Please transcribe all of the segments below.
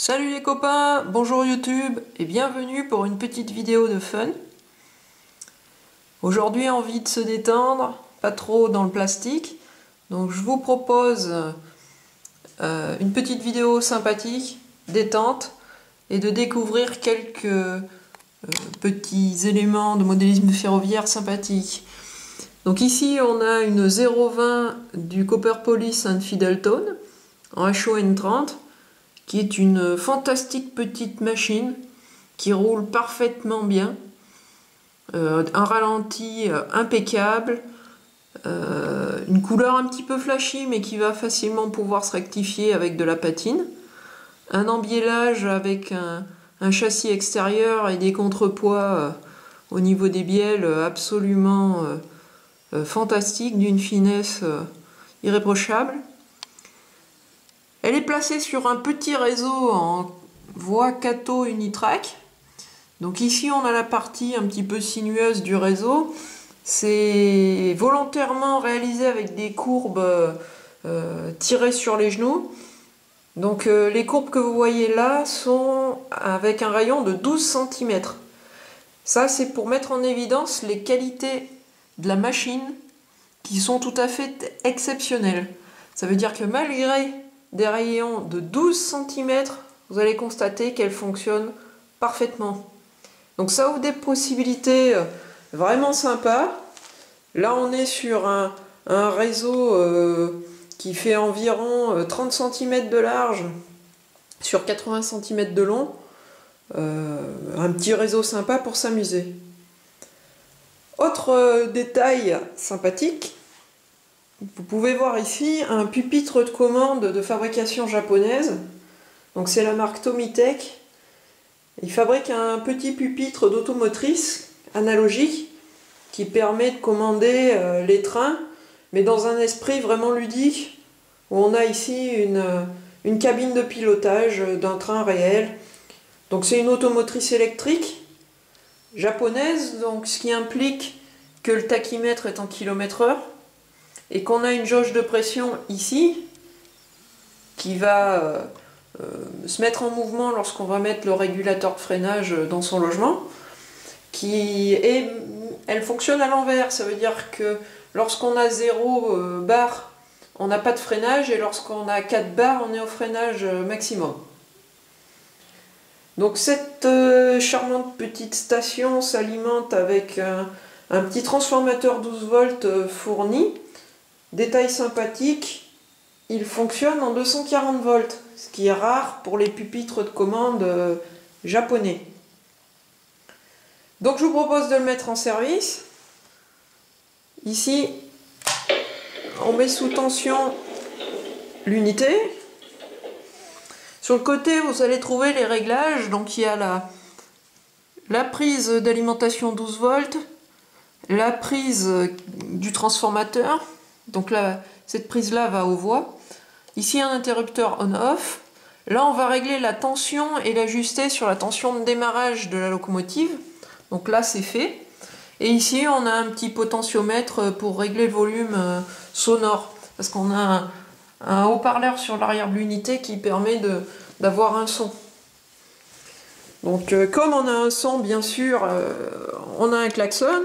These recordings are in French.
Salut les copains, bonjour YouTube et bienvenue pour une petite vidéo de fun. Aujourd'hui, envie de se détendre, pas trop dans le plastique, donc je vous propose une petite vidéo sympathique, détente, et de découvrir quelques petits éléments de modélisme ferroviaire sympathiques. Donc ici on a une 020 du Copper Police & Fiddleton en HON30, qui est une fantastique petite machine qui roule parfaitement bien, un ralenti impeccable, une couleur un petit peu flashy mais qui va facilement pouvoir se rectifier avec de la patine, un embiellage avec un châssis extérieur et des contrepoids au niveau des bielles absolument fantastique, d'une finesse irréprochable. Elle est placée sur un petit réseau en voie Kato Unitrack. Donc ici on a la partie un petit peu sinueuse du réseau. C'est volontairement réalisé avec des courbes tirées sur les genoux. Donc les courbes que vous voyez là sont avec un rayon de 12 cm. Ça c'est pour mettre en évidence les qualités de la machine qui sont tout à fait exceptionnelles. Ça veut dire que malgré des rayons de 12 cm, vous allez constater qu'elle fonctionne parfaitement. Donc ça ouvre des possibilités vraiment sympas. Là on est sur un réseau qui fait environ 30 cm de large sur 80 cm de long. Un petit réseau sympa pour s'amuser. Autre détail sympathique, vous pouvez voir ici un pupitre de commande de fabrication japonaise. Donc c'est la marque Tomitech. Il fabrique un petit pupitre d'automotrice analogique qui permet de commander les trains, mais dans un esprit vraiment ludique, où on a ici une cabine de pilotage d'un train réel. Donc c'est une automotrice électrique japonaise, donc ce qui implique que le tachymètre est en km/h. Et qu'on a une jauge de pression ici qui va se mettre en mouvement lorsqu'on va mettre le régulateur de freinage dans son logement, elle fonctionne à l'envers. Ça veut dire que lorsqu'on a 0 bar, on n'a pas de freinage, et lorsqu'on a 4 bars, on est au freinage maximum. Donc cette charmante petite station s'alimente avec un petit transformateur 12 volts fourni. Détail sympathique, il fonctionne en 240 volts, ce qui est rare pour les pupitres de commande japonais. Donc je vous propose de le mettre en service. Ici, on met sous tension l'unité. Sur le côté, vous allez trouver les réglages. Donc il y a la prise d'alimentation 12 volts, la prise du transformateur. Donc là, cette prise-là va aux voies. Ici, un interrupteur on-off. Là, on va régler la tension et l'ajuster sur la tension de démarrage de la locomotive. Donc là, c'est fait. Et ici, on a un petit potentiomètre pour régler le volume sonore. Parce qu'on a un haut-parleur sur l'arrière de l'unité qui permet d'avoir un son. Donc, comme on a un son, bien sûr, on a un klaxon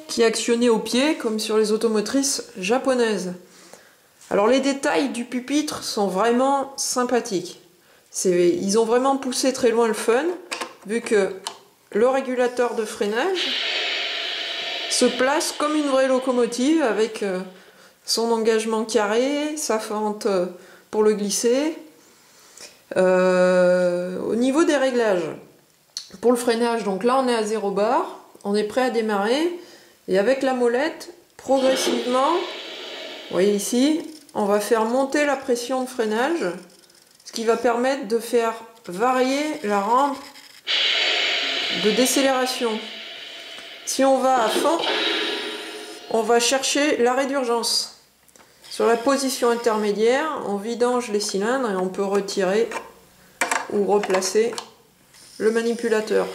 qui est actionné au pied, comme sur les automotrices japonaises. Alors les détails du pupitre sont vraiment sympathiques. Ils ont vraiment poussé très loin le fun, vu que le régulateur de freinage se place comme une vraie locomotive, avec son engagement carré, sa fente pour le glisser. Au niveau des réglages, pour le freinage, donc là on est à 0 bar, on est prêt à démarrer. Et avec la molette, progressivement, vous voyez ici, on va faire monter la pression de freinage, ce qui va permettre de faire varier la rampe de décélération. Si on va à fond, on va chercher l'arrêt d'urgence. Sur la position intermédiaire, on vidange les cylindres et on peut retirer ou replacer le manipulateur.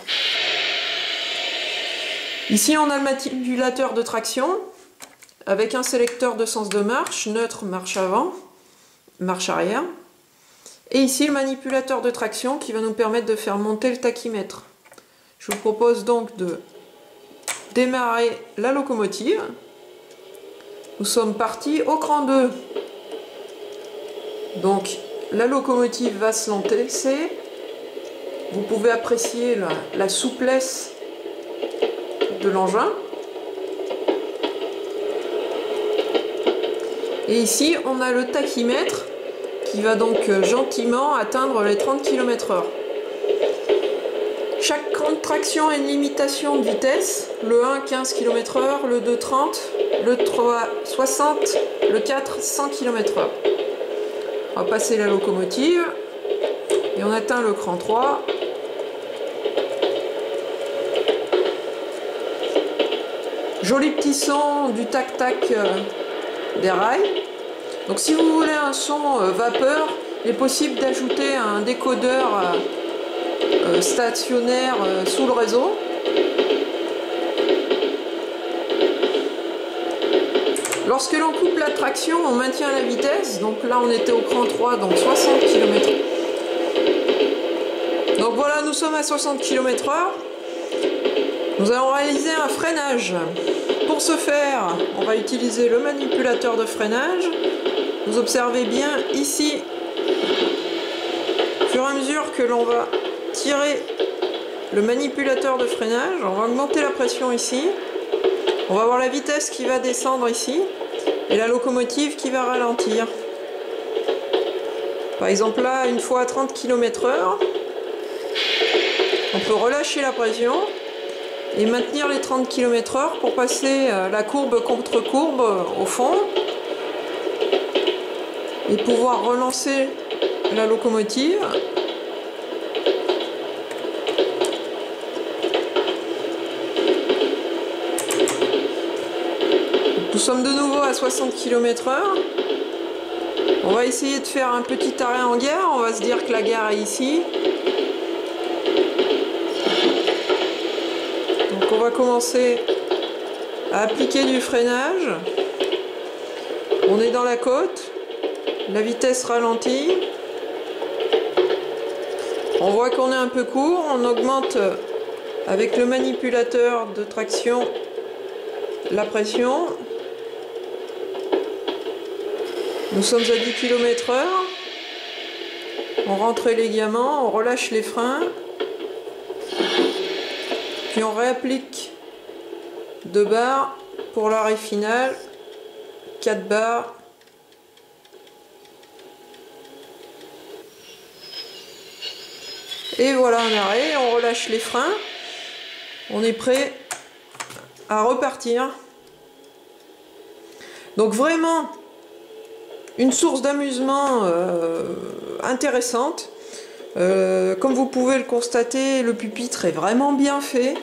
Ici, on a le manipulateur de traction avec un sélecteur de sens de marche, neutre, marche avant, marche arrière. Et ici le manipulateur de traction qui va nous permettre de faire monter le tachymètre. Je vous propose donc de démarrer la locomotive. Nous sommes partis au cran 2. Donc la locomotive va se lancer. Vous pouvez apprécier la souplesse de l'engin. Et ici on a le tachymètre qui va donc gentiment atteindre les 30 km/h. Chaque cran de traction a une limitation de vitesse. Le 1 15 km/h, le 2 30, le 3 60, le 4 100 km/h. On va passer la locomotive et on atteint le cran 3. Joli petit son du tac-tac des rails. Donc si vous voulez un son vapeur, il est possible d'ajouter un décodeur stationnaire sous le réseau. Lorsque l'on coupe la traction, on maintient la vitesse. Donc là on était au cran 3, donc 60 km/h. Donc voilà, nous sommes à 60 km/h. Nous allons réaliser un freinage. Pour ce faire, on va utiliser le manipulateur de freinage. Vous observez bien ici, au fur et à mesure que l'on va tirer le manipulateur de freinage, on va augmenter la pression ici. On va avoir la vitesse qui va descendre ici et la locomotive qui va ralentir. Par exemple là, une fois à 30 km/h, on peut relâcher la pression et maintenir les 30 km/h pour passer la courbe contre courbe au fond et pouvoir relancer la locomotive. Nous sommes de nouveau à 60 km/h. On va essayer de faire un petit arrêt en gare. On va se dire que la gare est ici. Donc on va commencer à appliquer du freinage. On est dans la côte. La vitesse ralentit. On voit qu'on est un peu court. On augmente avec le manipulateur de traction la pression. Nous sommes à 10 km/h. On rentre élégamment, on relâche les freins. Puis on réapplique 2 barres pour l'arrêt final. 4 barres. Et voilà un arrêt, on relâche les freins. On est prêt à repartir. Donc vraiment une source d'amusement intéressante. Comme vous pouvez le constater, le pupitre est vraiment bien fait.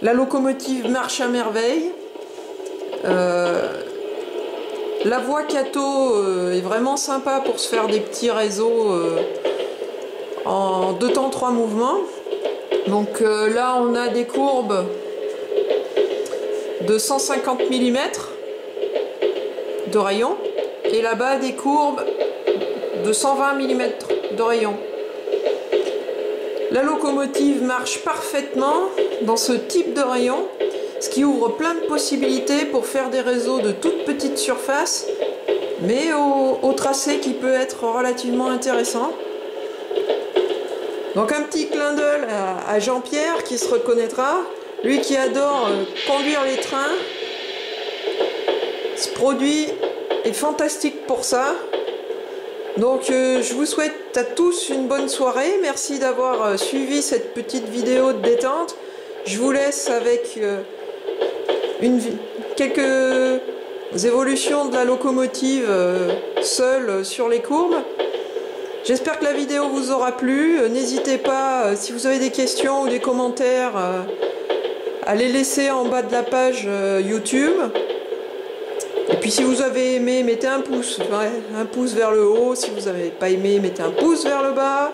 La locomotive marche à merveille. La voie Kato est vraiment sympa pour se faire des petits réseaux en 2 temps 3 mouvements. Donc là on a des courbes de 150 mm de rayon et là-bas des courbes de 120 mm de rayon. La locomotive marche parfaitement dans ce type de rayon, ce qui ouvre plein de possibilités pour faire des réseaux de toute petite surface, mais au tracé qui peut être relativement intéressant. Donc un petit clin d'œil à Jean-Pierre qui se reconnaîtra, lui qui adore conduire les trains. Ce produit est fantastique pour ça. Donc je vous souhaite à tous une bonne soirée. Merci d'avoir suivi cette petite vidéo de détente. Je vous laisse avec quelques évolutions de la locomotive seule sur les courbes. J'espère que la vidéo vous aura plu. N'hésitez pas, si vous avez des questions ou des commentaires, à les laisser en bas de la page YouTube. Et puis si vous avez aimé, mettez un pouce vers le haut. Si vous n'avez pas aimé, mettez un pouce vers le bas.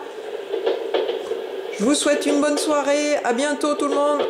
Je vous souhaite une bonne soirée. À bientôt tout le monde.